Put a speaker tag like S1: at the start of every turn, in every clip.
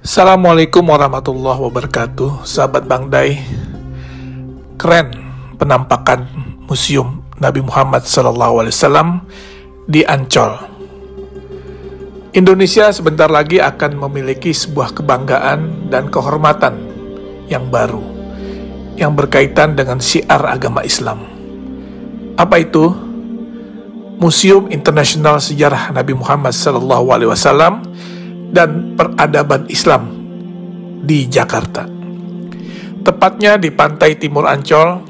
S1: Assalamualaikum warahmatullahi wabarakatuh. Sahabat Bang Day, keren penampakan Museum Nabi Muhammad SAW di Ancol. Indonesia sebentar lagi akan memiliki sebuah kebanggaan dan kehormatan yang baru yang berkaitan dengan syiar agama Islam. Apa itu? Museum Internasional Sejarah Nabi Muhammad SAW dan Peradaban Islam di Jakarta, tepatnya di pantai timur Ancol,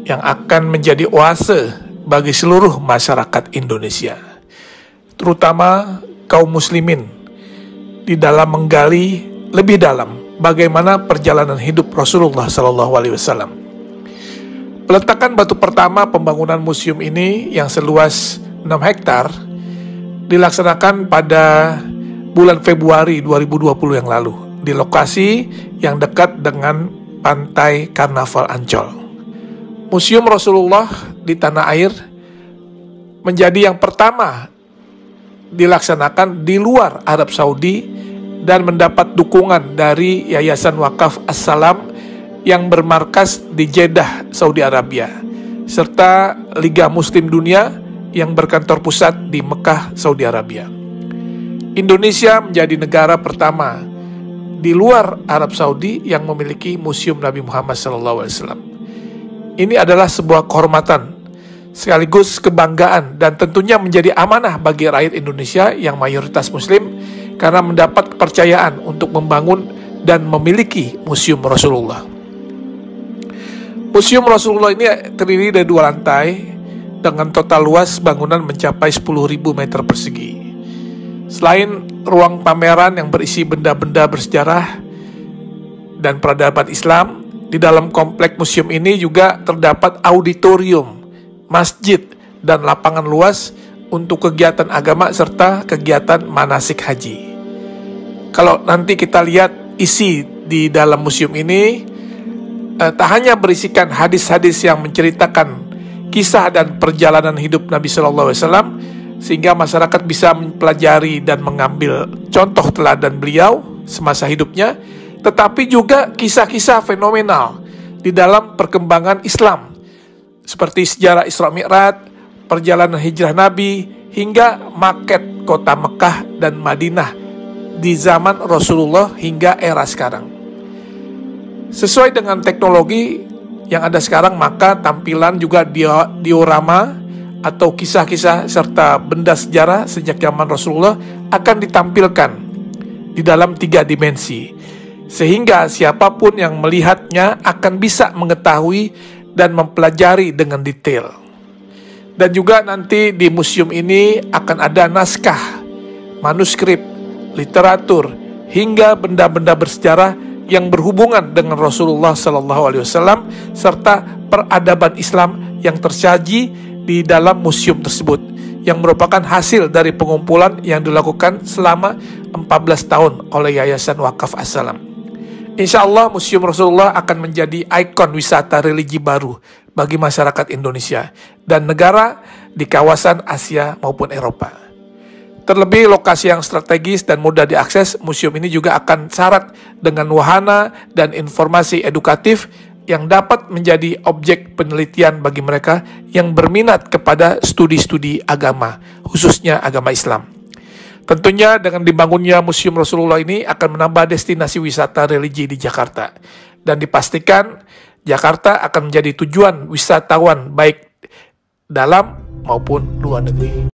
S1: yang akan menjadi oase bagi seluruh masyarakat Indonesia, terutama kaum muslimin, di dalam menggali lebih dalam bagaimana perjalanan hidup Rasulullah SAW. Peletakan batu pertama pembangunan museum ini yang seluas 6 hektar dilaksanakan pada bulan Februari 2020 yang lalu di lokasi yang dekat dengan pantai Karnaval Ancol. Museum Rasulullah di tanah air menjadi yang pertama dilaksanakan di luar Arab Saudi dan mendapat dukungan dari Yayasan Wakaf As-Salam yang bermarkas di Jeddah, Saudi Arabia, serta Liga Muslim Dunia yang berkantor pusat di Mekah, Saudi Arabia. Indonesia menjadi negara pertama di luar Arab Saudi yang memiliki Museum Nabi Muhammad SAW. Ini adalah sebuah kehormatan, sekaligus kebanggaan, dan tentunya menjadi amanah bagi rakyat Indonesia yang mayoritas Muslim karena mendapat kepercayaan untuk membangun dan memiliki Museum Rasulullah. Museum Rasulullah ini terdiri dari 2 lantai dengan total luas bangunan mencapai 10.000 meter persegi. Selain ruang pameran yang berisi benda-benda bersejarah dan peradaban Islam, di dalam komplek museum ini juga terdapat auditorium, masjid, dan lapangan luas untuk kegiatan agama serta kegiatan manasik haji. Kalau nanti kita lihat isi di dalam museum ini, tak hanya berisikan hadis-hadis yang menceritakan kisah dan perjalanan hidup Nabi SAW, sehingga masyarakat bisa mempelajari dan mengambil contoh teladan beliau semasa hidupnya, tetapi juga kisah-kisah fenomenal di dalam perkembangan Islam, seperti sejarah Isra Mi'raj, perjalanan hijrah Nabi, hingga maket kota Mekah dan Madinah di zaman Rasulullah hingga era sekarang. Sesuai dengan teknologi yang ada sekarang, maka tampilan juga diorama atau kisah-kisah serta benda sejarah sejak zaman Rasulullah akan ditampilkan di dalam 3 dimensi, sehingga siapapun yang melihatnya akan bisa mengetahui dan mempelajari dengan detail. Dan juga nanti di museum ini akan ada naskah, manuskrip, literatur, hingga benda-benda bersejarah yang berhubungan dengan Rasulullah SAW serta peradaban Islam yang tersaji di dalam museum tersebut, yang merupakan hasil dari pengumpulan yang dilakukan selama 14 tahun oleh Yayasan Wakaf As-Salam. Insya Allah Museum Rasulullah akan menjadi ikon wisata religi baru bagi masyarakat Indonesia dan negara di kawasan Asia maupun Eropa. Terlebih lokasi yang strategis dan mudah diakses, museum ini juga akan syarat dengan wahana dan informasi edukatif yang dapat menjadi objek penelitian bagi mereka yang berminat kepada studi-studi agama, khususnya agama Islam. Tentunya dengan dibangunnya Museum Rasulullah ini akan menambah destinasi wisata religi di Jakarta, dan dipastikan Jakarta akan menjadi tujuan wisatawan baik dalam maupun luar negeri.